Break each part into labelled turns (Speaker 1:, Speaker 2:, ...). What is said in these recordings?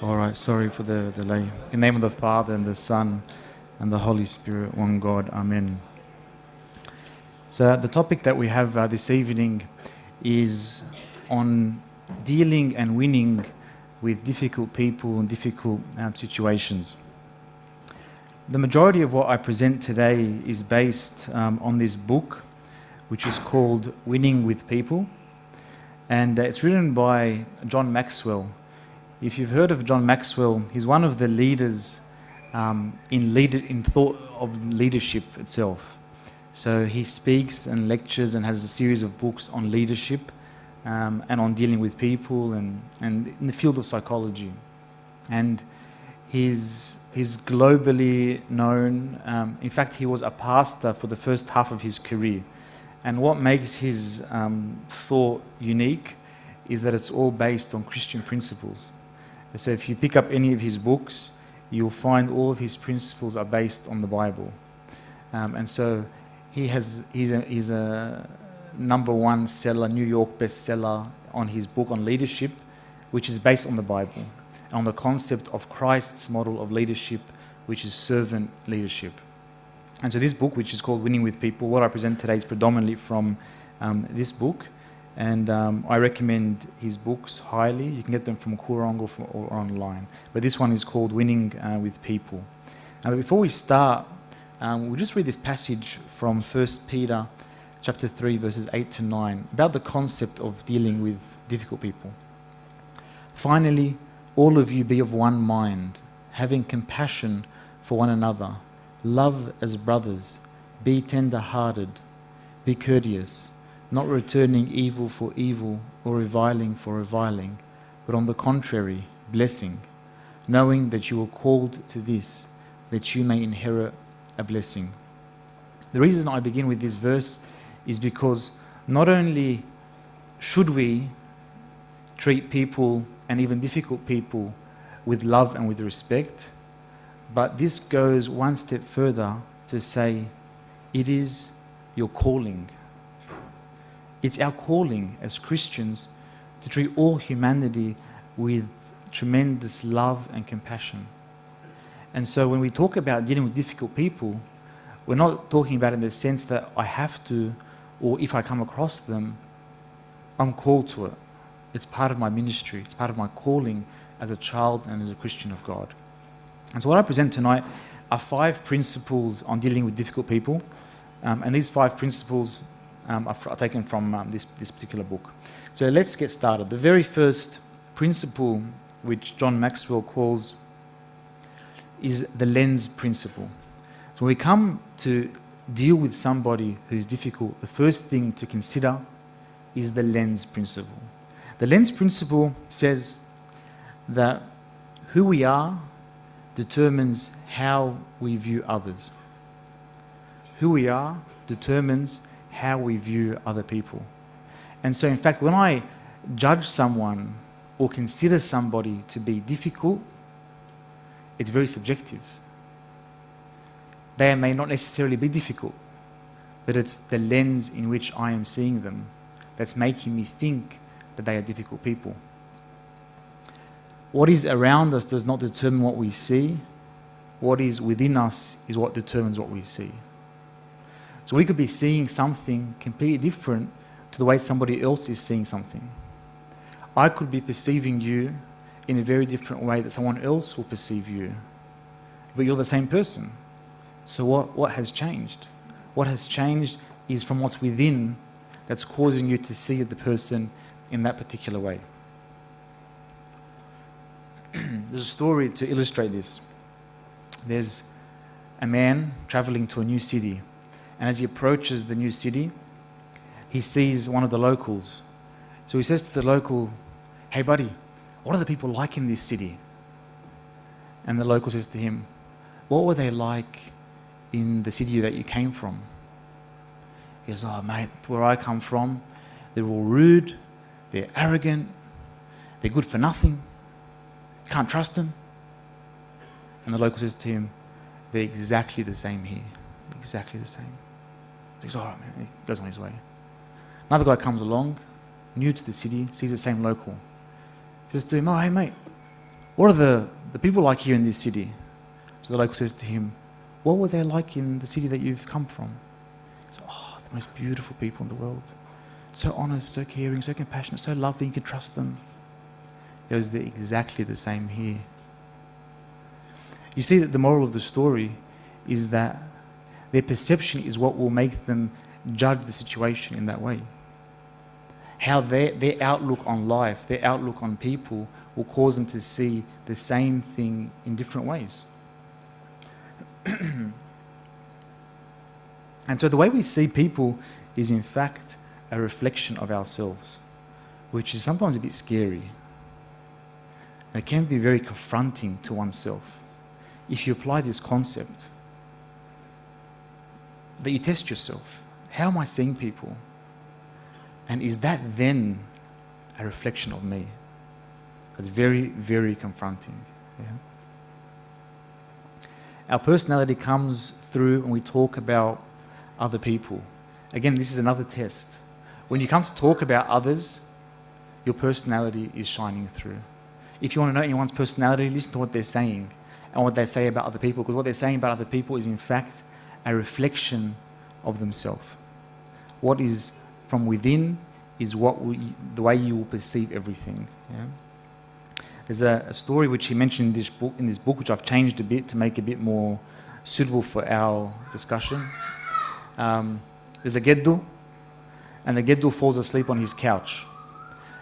Speaker 1: All right, sorry for the delay. In the name of the Father, and the Son, and the Holy Spirit, one God. Amen. So the topic that we have this evening is on dealing and winning with difficult people and difficult situations. The majority of what I present today is based on this book, which is called Winning with People. And it's written by John Maxwell. If you've heard of John Maxwell, he's one of the leaders in thought of leadership itself. So he speaks and lectures and has a series of books on leadership and on dealing with people and in the field of psychology. And he's globally known. In fact, he was a pastor for the first half of his career. And what makes his thought unique is that it's all based on Christian principles. So if you pick up any of his books, you'll find all of his principles are based on the Bible. And so he's a number one seller, New York bestseller on his book on leadership, which is based on the Bible, on the concept of Christ's model of leadership, which is servant leadership. And so this book, which is called Winning with People, what I present today is predominantly from this book. And I recommend his books highly. You can get them from Koorong or online. But this one is called Winning with People. But before we start, we'll just read this passage from 1 Peter chapter 3, verses 8 to 9, about the concept of dealing with difficult people. Finally, all of you be of one mind, having compassion for one another. Love as brothers. Be tender-hearted. Be courteous, not returning evil for evil or reviling for reviling, but on the contrary, blessing, knowing that you are called to this, that you may inherit a blessing. The reason I begin with this verse is because not only should we treat people and even difficult people with love and with respect, but this goes one step further to say it is your calling. It's our calling as Christians to treat all humanity with tremendous love and compassion. And so when we talk about dealing with difficult people, we're not talking about it in the sense that I have to, or if I come across them, I'm called to it. It's part of my ministry. It's part of my calling as a child and as a Christian of God. And so what I present tonight are 5 principles on dealing with difficult people. And these 5 principles are taken from this particular book. So let's get started. The very first principle, which John Maxwell calls, is the lens principle. So when we come to deal with somebody who's difficult, the first thing to consider is the lens principle. The lens principle says that who we are determines how we view others. Who we are determines how we view other people. And so in fact, when I judge someone or consider somebody to be difficult, it's very subjective. They may not necessarily be difficult, but it's the lens in which I am seeing them that's making me think that they are difficult people. What is around us does not determine what we see. What is within us is what determines what we see. So we could be seeing something completely different to the way somebody else is seeing something. I could be perceiving you in a very different way that someone else will perceive you. But you're the same person. So what has changed? What has changed is from what's within that's causing you to see the person in that particular way. There's a story to illustrate this. There's a man traveling to a new city. And as he approaches the new city, he sees one of the locals. So he says to the local, "Hey buddy, what are the people like in this city?" And the local says to him, "What were they like in the city that you came from?" He goes, "Oh mate, where I come from, they're all rude, they're arrogant, they're good for nothing, can't trust them." And the local says to him, "They're exactly the same here, exactly the same." He goes, "All right, man." He goes on his way. Another guy comes along, new to the city, sees the same local. Says to him, "Oh, hey, mate, what are the people like here in this city? So the local says to him, what were they like in the city that you've come from? He says, oh, the most beautiful people in the world. So honest, so caring, so compassionate, so loving, you can trust them. It was exactly the same here. You see that the moral of the story is that their perception is what will make them judge the situation in that way. How their outlook on life, their outlook on people will cause them to see the same thing in different ways. And so the way we see people is in fact a reflection of ourselves, which is sometimes a bit scary. It can be very confronting to oneself. If you apply this concept, that you test yourself. How am I seeing people? And is that then a reflection of me? That's very, very confronting. Yeah? Our personality comes through when we talk about other people. Again, this is another test. When you come to talk about others, your personality is shining through. If you want to know anyone's personality, listen to what they're saying and what they say about other people, because what they're saying about other people is in fact a reflection of themselves. What is from within is the way you will perceive everything. Yeah? There's a story which he mentioned in this book, which I've changed a bit to make a bit more suitable for our discussion. There's a Geddu, and the Geddu falls asleep on his couch.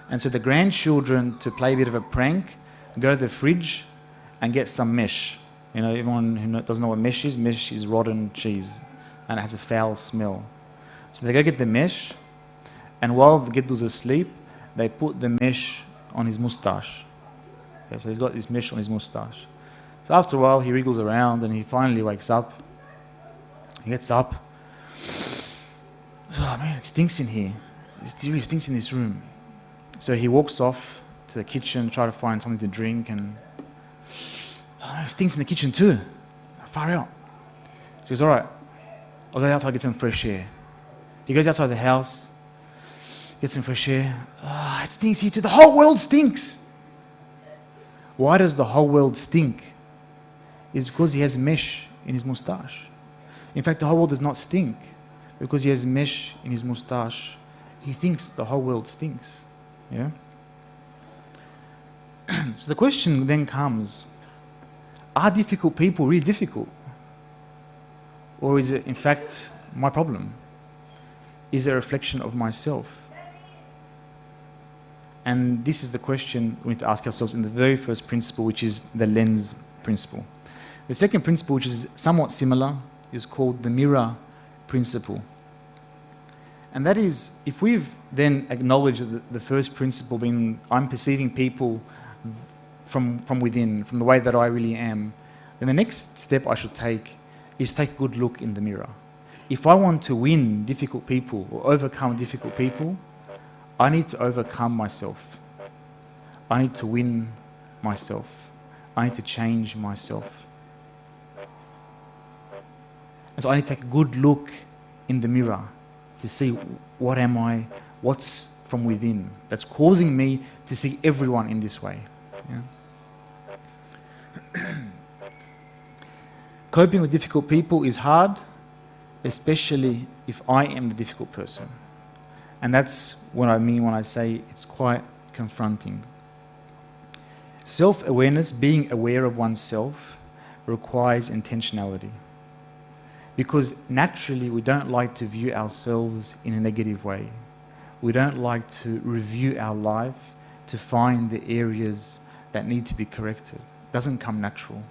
Speaker 1: And so the grandchildren, to play a bit of a prank, go to the fridge and get some mesh. You know, everyone who doesn't know what mesh is rotten cheese, and it has a foul smell. So they go get the mesh, and while the Geddu's asleep, they put the mesh on his mustache. Okay, so he's got this mesh on his mustache. So after a while, he wriggles around, and he finally wakes up. He gets up. So, oh man, it stinks in here. It really stinks in this room. So he walks off to the kitchen, try to find something to drink, and it stinks in the kitchen too. Far out. So he goes, all right, I'll go outside and get some fresh air. He goes outside the house, gets some fresh air. Oh, it stinks here too. The whole world stinks. Why does the whole world stink? It's because he has mesh in his mustache. In fact, the whole world does not stink because he has mesh in his mustache. He thinks the whole world stinks. Yeah? So the question then comes, are difficult people really difficult? Or is it, in fact, my problem? Is it a reflection of myself? And this is the question we need to ask ourselves in the very first principle, which is the lens principle. The second principle, which is somewhat similar, is called the mirror principle. And that is, if we've then acknowledged the first principle being I'm perceiving people from within, from the way that I really am, then the next step I should take is take a good look in the mirror. If I want to win difficult people or overcome difficult people, I need to overcome myself. I need to win myself. I need to change myself. And so I need to take a good look in the mirror to see what am I, what's from within that's causing me to see everyone in this way. Yeah? Coping with difficult people is hard, especially if I am the difficult person. And that's what I mean when I say it's quite confronting. Self-awareness, being aware of oneself, requires intentionality. Because naturally we don't like to view ourselves in a negative way. We don't like to review our life to find the areas that need to be corrected. It doesn't come natural.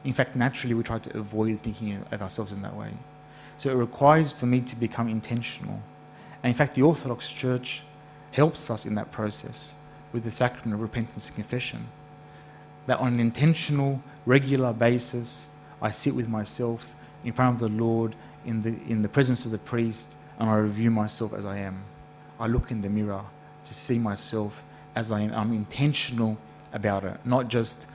Speaker 1: In fact, naturally we try to avoid thinking of ourselves in that way. So it requires for me to become intentional. And in fact, the Orthodox Church helps us in that process with the sacrament of repentance and confession. That on an intentional, regular basis, I sit with myself in front of the Lord, in the presence of the priest, and I review myself as I am. I look in the mirror to see myself as I am. I'm intentional about it, not just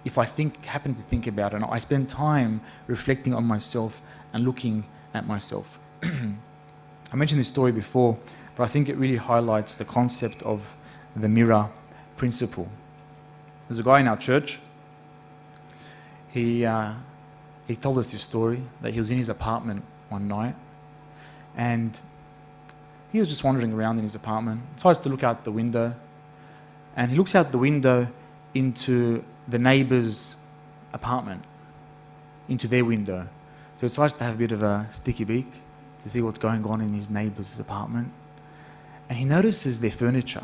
Speaker 1: if I happen to think about it. I spend time reflecting on myself and looking at myself. I mentioned this story before, but I think it really highlights the concept of the mirror principle. There's a guy in our church, he told us this story, that he was in his apartment one night, and he was just wandering around in his apartment, decides to look out the window, and he looks out the window into the neighbour's apartment, into their window. So he decides to have a bit of a sticky beak to see what's going on in his neighbour's apartment. And he notices their furniture.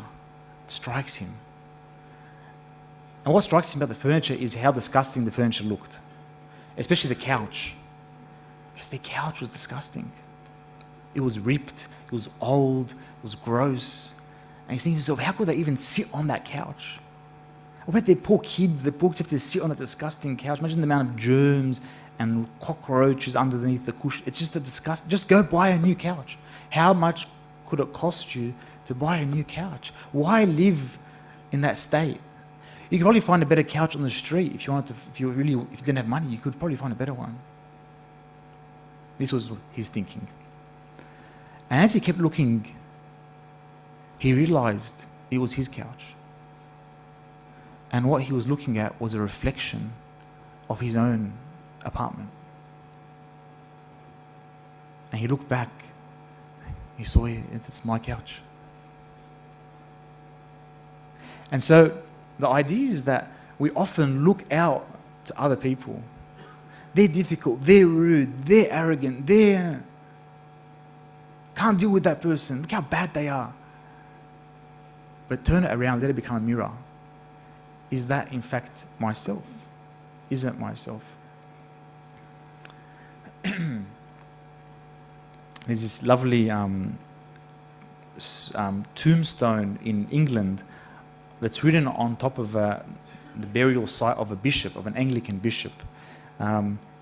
Speaker 1: It strikes him. And what strikes him about the furniture is how disgusting the furniture looked, especially the couch. Because their couch was disgusting. It was ripped, it was old, it was gross. And he's thinking to himself, how could they even sit on that couch? What about their poor kids? The poor kids have to sit on that disgusting couch. Imagine the amount of germs and cockroaches underneath the cushion. It's just a disgust. Just go buy a new couch. How much could it cost you to buy a new couch? Why live in that state? You could probably find a better couch on the street if you wanted to. If you didn't have money, you could probably find a better one. This was his thinking. And as he kept looking, he realized it was his couch. And what he was looking at was a reflection of his own apartment. And he looked back. He saw it's my couch. And so the idea is that we often look out to other people. They're difficult, they're rude, they're arrogant, can't deal with that person. Look how bad they are. But turn it around, let it become a mirror. Is that in fact myself? Is it myself? There's this lovely tombstone in England that's written on top of the burial site of a bishop, of an Anglican bishop.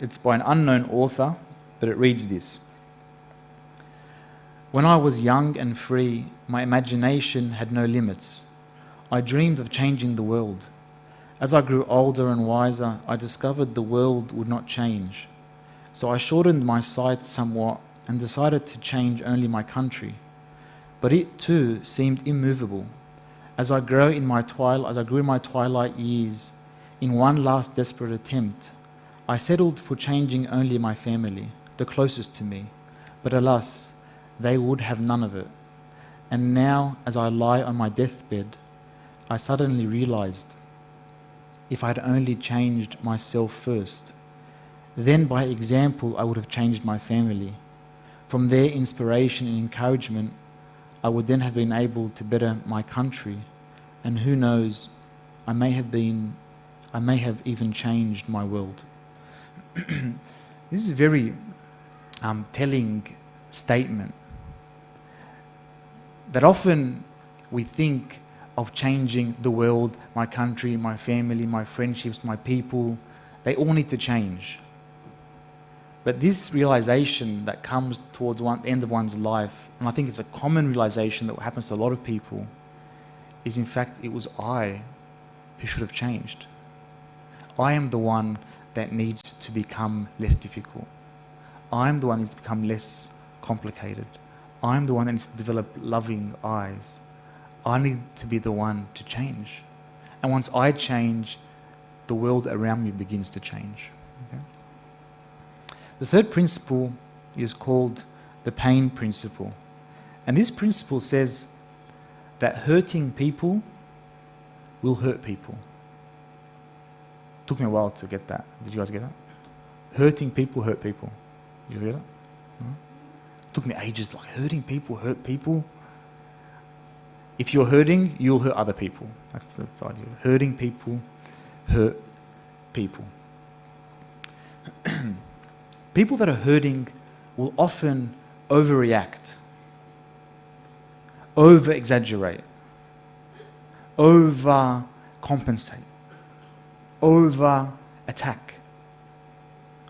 Speaker 1: It's by an unknown author, but it reads this. When I was young and free, my imagination had no limits. I dreamed of changing the world. As I grew older and wiser, I discovered the world would not change. So I shortened my sight somewhat and decided to change only my country. But it too seemed immovable. As I grew in my twilight years, in one last desperate attempt, I settled for changing only my family, the closest to me. But alas, they would have none of it. And now, as I lie on my deathbed, I suddenly realized if I had only changed myself first, then by example I would have changed my family. From their inspiration and encouragement, I would then have been able to better my country, and who knows, I may have even changed my world. This is a very telling statement. That often we think of changing the world, my country, my family, my friendships, my people. They all need to change. But this realization that comes towards the end of one's life, and I think it's a common realization that happens to a lot of people, is in fact it was I who should have changed. I am the one that needs to become less difficult. I'm the one that needs to become less complicated. I'm the one that needs to develop loving eyes. I need to be the one to change. And once I change, the world around me begins to change. Okay? The third principle is called the pain principle. And this principle says that hurting people will hurt people. It took me a while to get that. Did you guys get that? Hurting people hurt people. Did you get it? No? It took me ages, like hurting people hurt people. If you're hurting, you'll hurt other people. That's the idea. Hurting people hurt people. People that are hurting will often overreact, over-exaggerate, over-compensate, over-attack.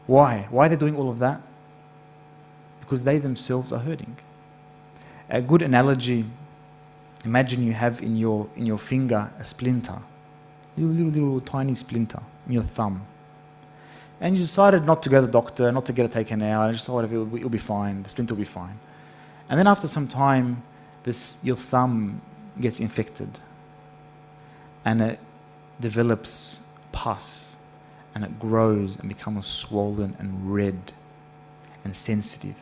Speaker 1: Why? Why are they doing all of that? Because they themselves are hurting. A good analogy, imagine you have in your finger a splinter, little tiny splinter in your thumb. And you decided not to go to the doctor, not to get it taken out, and just thought it'll be fine, the splinter will be fine. And then after some time, your thumb gets infected and it develops pus and it grows and becomes swollen and red and sensitive.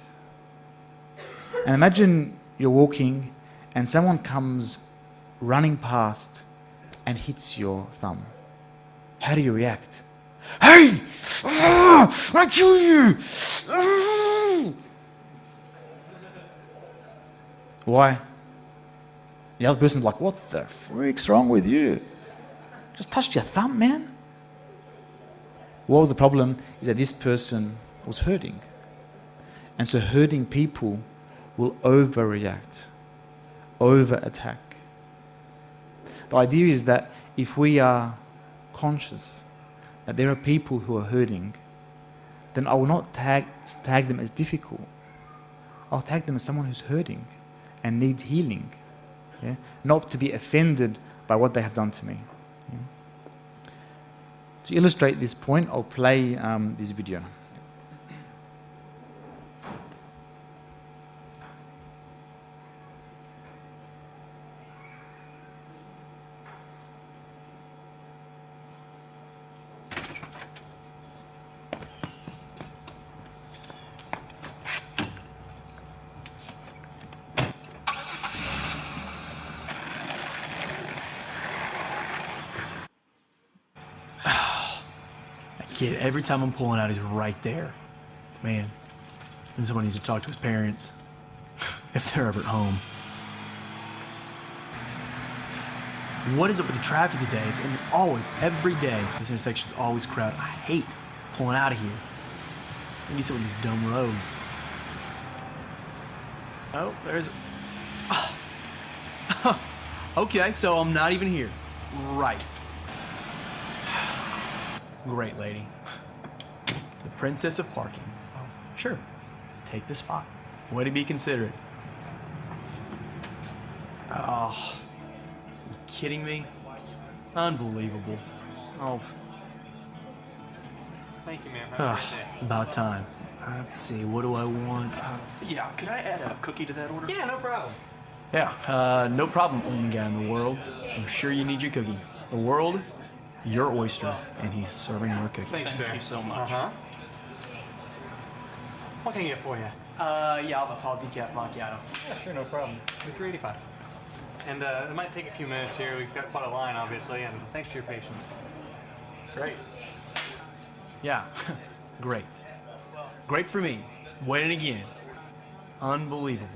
Speaker 1: And imagine you're walking and someone comes running past and hits your thumb. How do you react? Hey! I'll kill you! Why? The other person's like, what the freak's wrong with you? Just touched your thumb, man. What was the problem is that this person was hurting. And so hurting people will overreact, over-attack. The idea is that if we are conscious that there are people who are hurting, then I will not tag them as difficult. I'll tag them as someone who's hurting and needs healing. Yeah? Not to be offended by what they have done to me. Yeah? To illustrate this point, I'll play this video.
Speaker 2: Kid, every time I'm pulling out, he's right there. Man, someone needs to talk to his parents, if they're ever at home. What is up with the traffic today? It's always, every day, this intersection's always crowded. I hate pulling out of here. I need some of these dumb roads. Oh, there's... Okay, so I'm not even here. Right. Great lady. The princess of parking. Oh, sure. Take the spot. Way to be considerate. Oh, you kidding me? Unbelievable. Oh.
Speaker 3: Thank you, ma'am. Have a great day.
Speaker 2: It's about time. Let's see, what do I want?
Speaker 3: Yeah, could I add a cookie to that order? Yeah, no problem.
Speaker 2: Yeah, no problem, only guy in the world. I'm sure you need your cookies. The world, your oyster, and he's serving your cookies.
Speaker 3: Thanks, sir.
Speaker 4: Thank you so much.
Speaker 3: What can I get for you?
Speaker 4: Yeah, I'll have a tall decaf macchiato.
Speaker 3: Yeah, sure, no problem. $3.85. And it might take a few minutes here. We've got quite a line, obviously, and thanks for your patience.
Speaker 2: Great. Yeah, great. Great for me. Winning again. Unbelievable.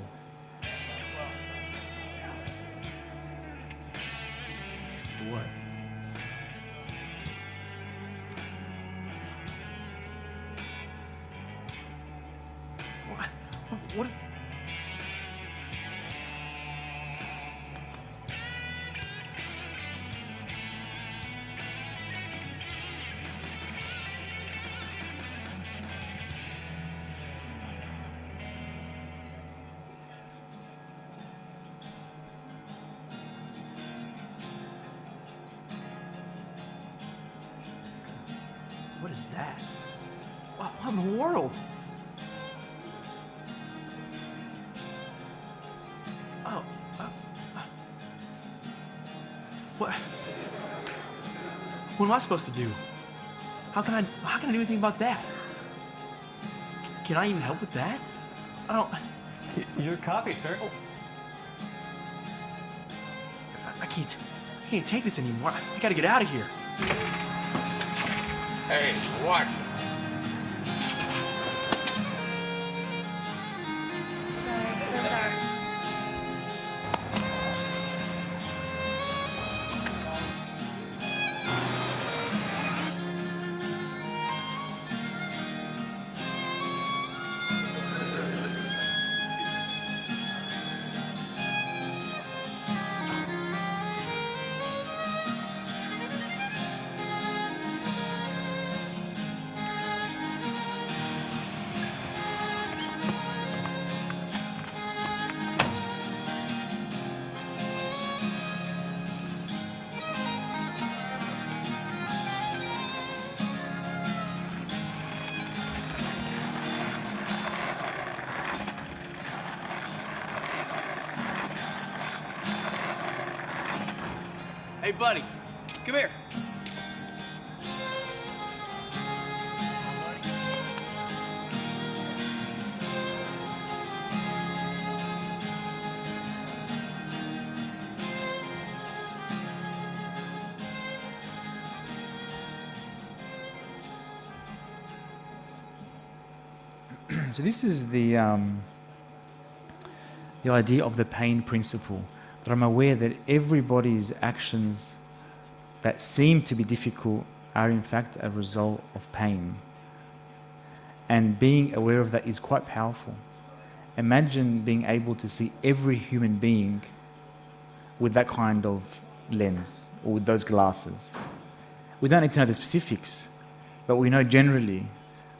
Speaker 2: What? What is... What is that? What in the world? Oh, what? What am I supposed to do? How can I do anything about that? Can I even help with that? I don't.
Speaker 3: Your copy, sir.
Speaker 2: Oh. I can't take this anymore. I gotta get out of here.
Speaker 5: Hey, watch it.
Speaker 6: Sorry, so sorry.
Speaker 4: Hey, buddy, come here.
Speaker 1: So this is the idea of the pain principle, that I'm aware that everybody's actions that seem to be difficult are in fact a result of pain. And being aware of that is quite powerful. Imagine being able to see every human being with that kind of lens or with those glasses. We don't need to know the specifics, but we know generally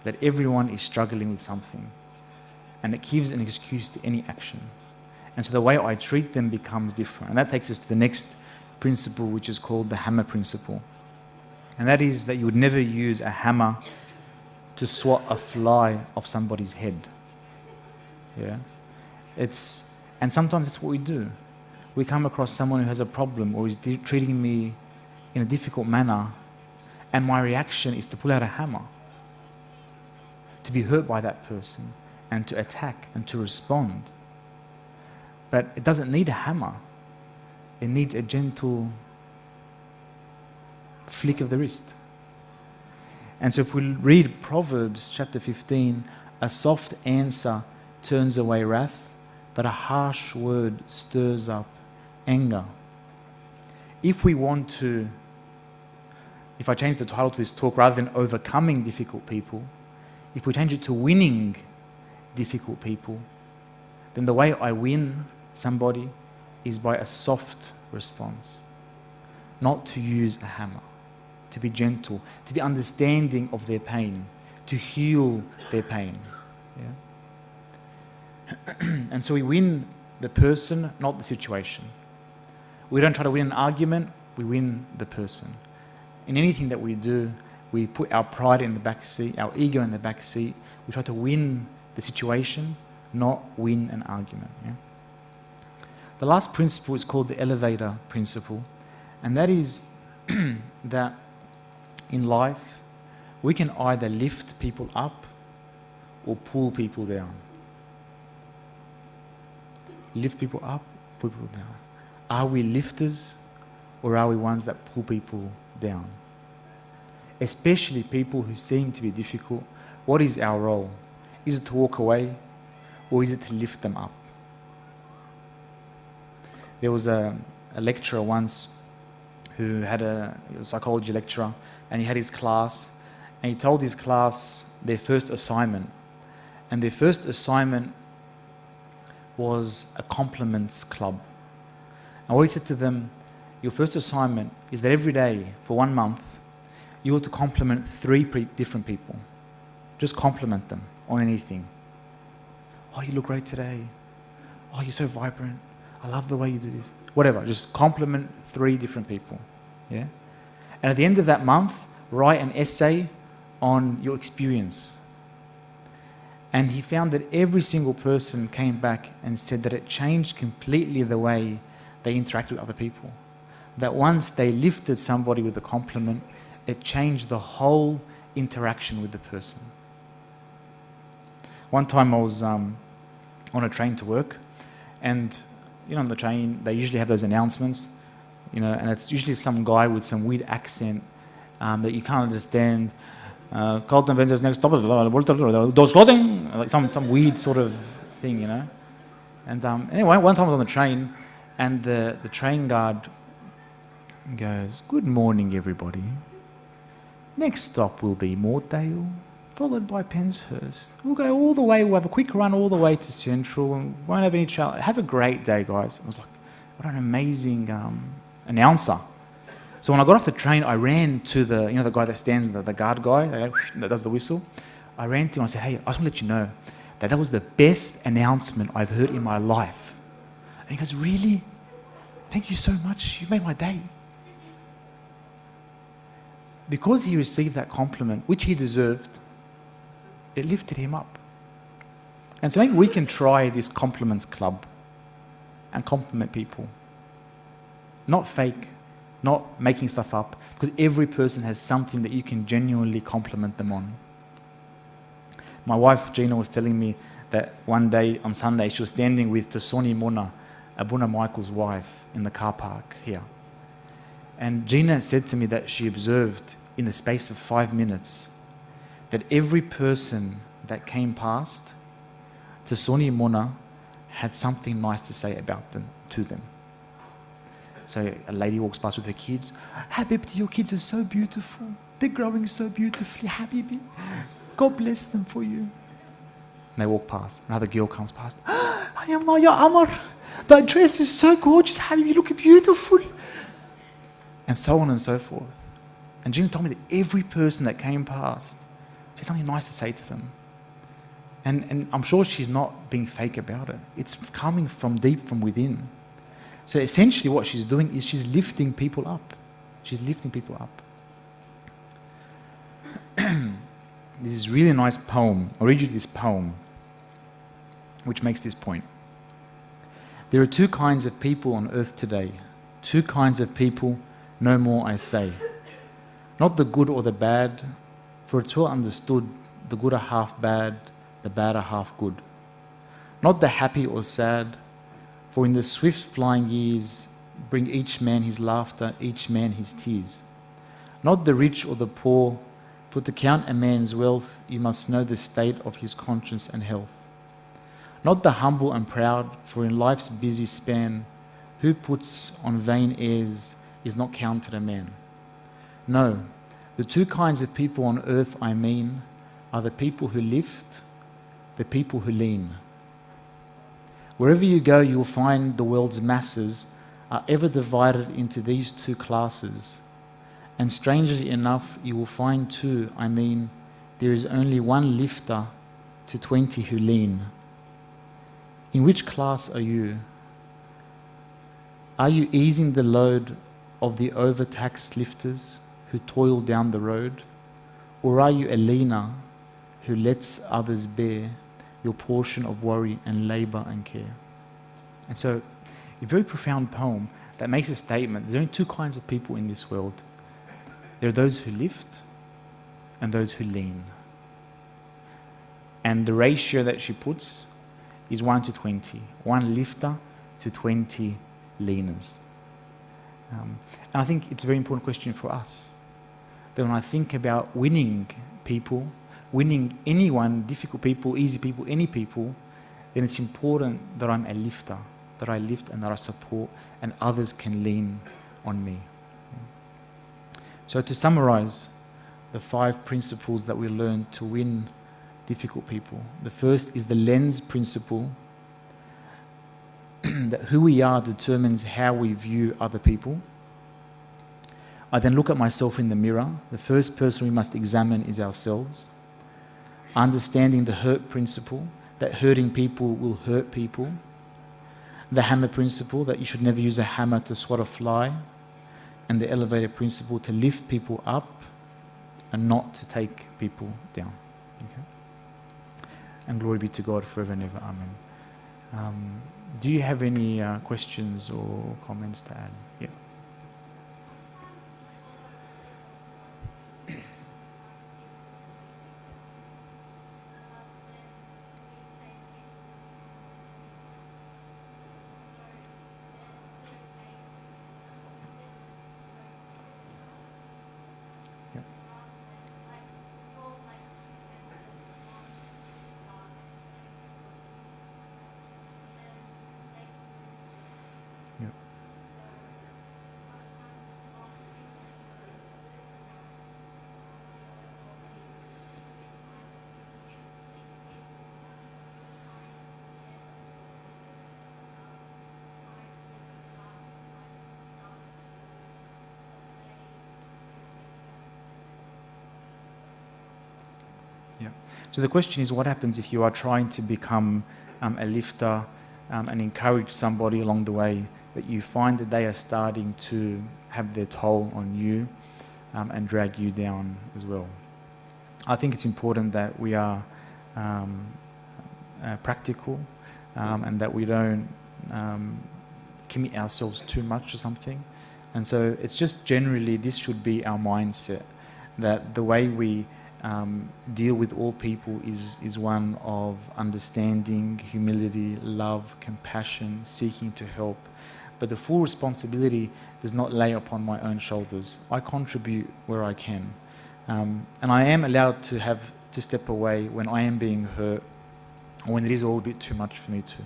Speaker 1: that everyone is struggling with something, and it gives an excuse to any action. And so the way I treat them becomes different. And that takes us to the next principle, which is called the hammer principle. And that is that you would never use a hammer to swat a fly off somebody's head. Yeah? And sometimes that's what we do. We come across someone who has a problem or is treating me in a difficult manner, and my reaction is to pull out a hammer, to be hurt by that person, and to attack and to respond. But it doesn't need a hammer. It needs a gentle flick of the wrist. And so if we read Proverbs chapter 15, a soft answer turns away wrath, but a harsh word stirs up anger. If I change the title to this talk, rather than overcoming difficult people, if we change it to winning difficult people, then the way I win somebody is by a soft response. Not to use a hammer, to be gentle, to be understanding of their pain, to heal their pain. Yeah? And so we win the person, not the situation. We don't try to win an argument, we win the person. In anything that we do, we put our pride in the back seat, our ego in the back seat. We try to win the situation, not win an argument. Yeah? The last principle is called the elevator principle, and that is that in life, we can either lift people up or pull people down. Lift people up, pull people down. Are we lifters or are we ones that pull people down? Especially people who seem to be difficult, what is our role? Is it to walk away or is it to lift them up? There was a lecturer once who had a psychology lecturer, and he had his class, and he told his class their first assignment. And their first assignment was a compliments club. And what he said to them, your first assignment is that every day for 1 month, you ought to compliment 3 different people. Just compliment them on anything. Oh, you look great today. Oh, you're so vibrant. I love the way you do this. Whatever, just compliment 3 different people. Yeah? And at the end of that month, write an essay on your experience. And he found that every single person came back and said that it changed completely the way they interacted with other people. That once they lifted somebody with a compliment, it changed the whole interaction with the person. One time I was on a train to work, and on the train they usually have those announcements, and it's usually some guy with some weird accent that you can't understand. Carlton Benzer's next stop, doors closing, like some weird sort of thing, And anyway, one time I was on the train, and the train guard goes, "Good morning, everybody. Next stop will be Mortdale, followed by Penshurst. We'll go all the way, we'll have a quick run all the way to Central, and won't have any trouble. Have a great day, guys." I was like, what an amazing announcer. So when I got off the train, I ran to the guy that stands, the guard guy that does the whistle. I ran to him and I said, "Hey, I just want to let you know that was the best announcement I've heard in my life." And he goes, "Really? Thank you so much. You've made my day." Because he received that compliment, which he deserved, it lifted him up. And so maybe we can try this compliments club and compliment people. Not fake, not making stuff up, because every person has something that you can genuinely compliment them on. My wife, Gina, was telling me that one day on Sunday she was standing with Tasoni Mona, Abuna Michael's wife, in the car park here. And Gina said to me that she observed in the space of 5 minutes that every person that came past Te Soni Mona had something nice to say about them, to them. So a lady walks past with her kids. Habibti, your kids are so beautiful. They're growing so beautifully. Habibi, God bless them for you. And they walk past. Another girl comes past. Ya Amar, that dress is so gorgeous. Habibi, you look beautiful. And so on and so forth. And Gina told me that every person that came past, she had something nice to say to them. And I'm sure she's not being fake about it. It's coming from deep from within. So essentially what she's doing is she's lifting people up. She's lifting people up. This is a really nice poem. I'll read you this poem, which makes this point. There are two kinds of people on earth today. Two kinds of people, no more I say. Not the good or the bad, for it's well understood, the good are half bad, the bad are half good. Not the happy or sad, for in the swift flying years bring each man his laughter, each man his tears. Not the rich or the poor, for to count a man's wealth, you must know the state of his conscience and health. Not the humble and proud, for in life's busy span, who puts on vain airs is not counted a man. No, the two kinds of people on earth I mean are the people who lift, the people who lean. Wherever you go, you'll find the world's masses are ever divided into these two classes. And strangely enough, you will find too, I mean, there is only one lifter to 20 who lean. In which class are you? Are you easing the load of the overtaxed lifters who toil down the road? Or are you a leaner who lets others bear your portion of worry and labor and care? And so, a very profound poem that makes a statement. There's only two kinds of people in this world. There are those who lift and those who lean. And the ratio that she puts is 1 to 20. 1 lifter to 20 leaners. And I think it's a very important question for us. That when I think about winning people, winning anyone, difficult people, easy people, any people, then it's important that I'm a lifter, that I lift and that I support and others can lean on me. So to summarize the 5 principles that we learn to win difficult people. The first is the lens principle, that who we are determines how we view other people. I then look at myself in the mirror. The first person we must examine is ourselves. Understanding the hurt principle, that hurting people will hurt people. The hammer principle, that you should never use a hammer to swat a fly. And the elevator principle, to lift people up and not to take people down. Okay? And glory be to God forever and ever. Amen. Do you have any questions or comments to add? Yeah. So the question is, what happens if you are trying to become a lifter and encourage somebody along the way, but you find that they are starting to have their toll on you and drag you down as well? I think it's important that we are practical and that we don't commit ourselves too much to something. And so it's just generally, this should be our mindset, that the way we deal with all people is one of understanding, humility, love, compassion, seeking to help. But the full responsibility does not lay upon my own shoulders. I contribute where I can. And I am allowed to step away when I am being hurt or when it is all a bit too much for me too.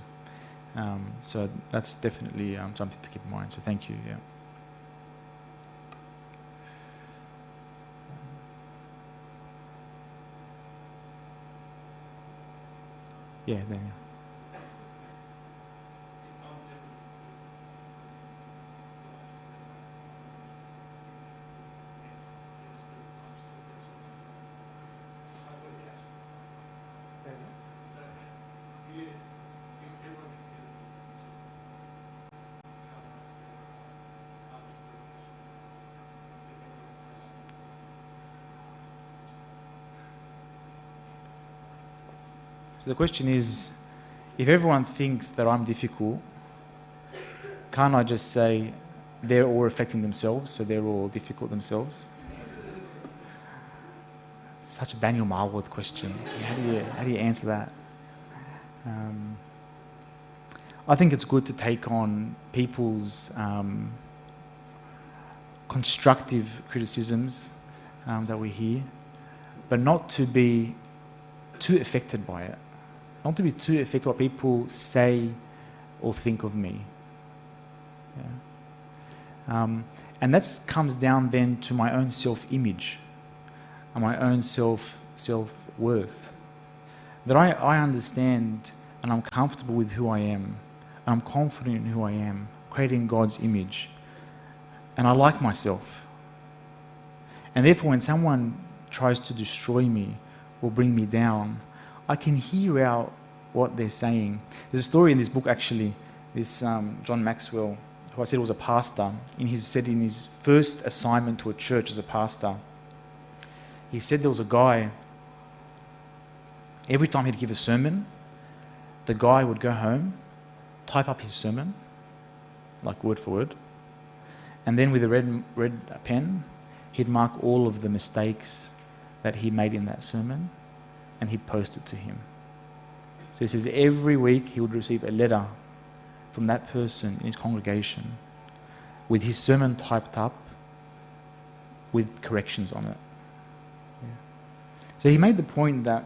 Speaker 1: So that's definitely something to keep in mind. So thank you. Yeah. Yeah, Daniel. So the question is, if everyone thinks that I'm difficult, can't I just say they're all reflecting themselves, so they're all difficult themselves? Such a Daniel Marwood question. How do you answer that? I think it's good to take on people's constructive criticisms that we hear, but not to be too affected by it. Not to be too affected by what people say or think of me. Yeah. And that comes down then to my own self-image and my own self-worth. That I understand and I'm comfortable with who I am. And I'm confident in who I am, creating God's image. And I like myself. And therefore, when someone tries to destroy me or bring me down, I can hear out what they're saying. There's a story in this book, actually, this John Maxwell, who I said was a pastor, in his first assignment to a church as a pastor, he said there was a guy, every time he'd give a sermon, the guy would go home, type up his sermon, like word for word, and then with a red pen, he'd mark all of the mistakes that he made in that sermon, and he'd post it to him. So he says every week he would receive a letter from that person in his congregation with his sermon typed up with corrections on it. Yeah. So he made the point that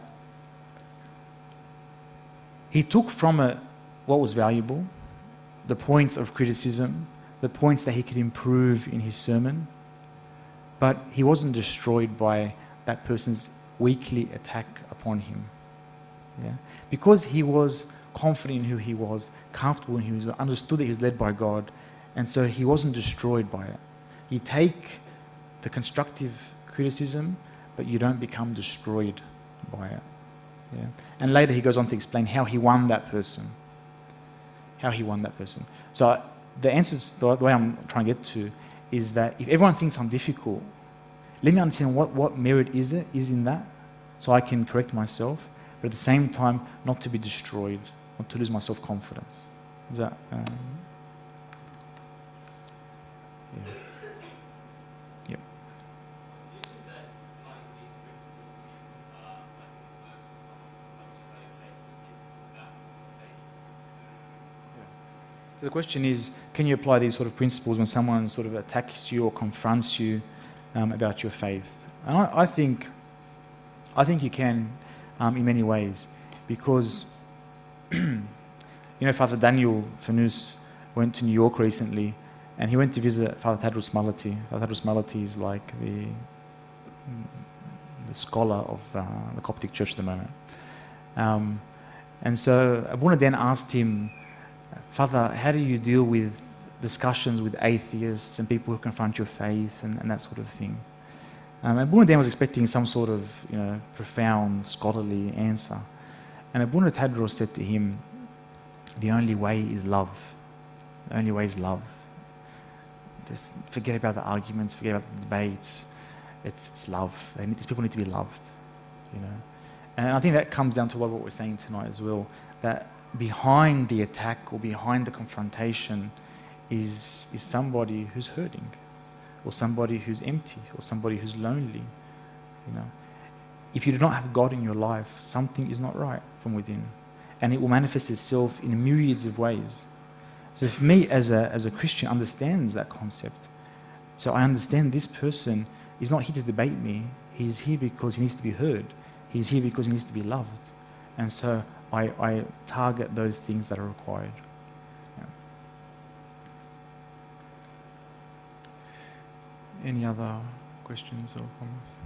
Speaker 1: he took from it what was valuable, the points of criticism, the points that he could improve in his sermon, but he wasn't destroyed by that person's weekly attack upon him. Yeah? Because he was confident in who he was, comfortable in who he was, understood that he was led by God, and so he wasn't destroyed by it. You take the constructive criticism, but you don't become destroyed by it. Yeah? And later he goes on to explain how he won that person. So the answer, the way I'm trying to get to, is that if everyone thinks I'm difficult, let me understand what merit is in that, so I can correct myself, but at the same time, not to be destroyed, not to lose my self-confidence. Is that... yeah. Yep. So the question is, can you apply these sort of principles when someone sort of attacks you or confronts you about your faith? And I think you can in many ways, because Father Daniel Fanus went to New York recently, and he went to visit Father Tadros Malaty. Father Tadros Malaty is like the scholar of the Coptic Church at the moment. And so Abuna then asked him, Father, how do you deal with discussions with atheists and people who confront your faith and that sort of thing? And Abuna then was expecting some sort of profound scholarly answer. And Abuna Tadros said to him, the only way is love. The only way is love. Just forget about the arguments, forget about the debates. It's love. These people need to be loved. And I think that comes down to what we're saying tonight as well, that behind the attack or behind the confrontation is somebody who's hurting, or somebody who's empty, or somebody who's lonely. If you do not have God in your life, something is not right from within, and it will manifest itself in myriads of ways. So for me, as a Christian, understands that concept. So I understand this person is not here to debate me. He's here because he needs to be heard. He's here because he needs to be loved. And so I target those things that are required. Yeah. Any other questions or comments?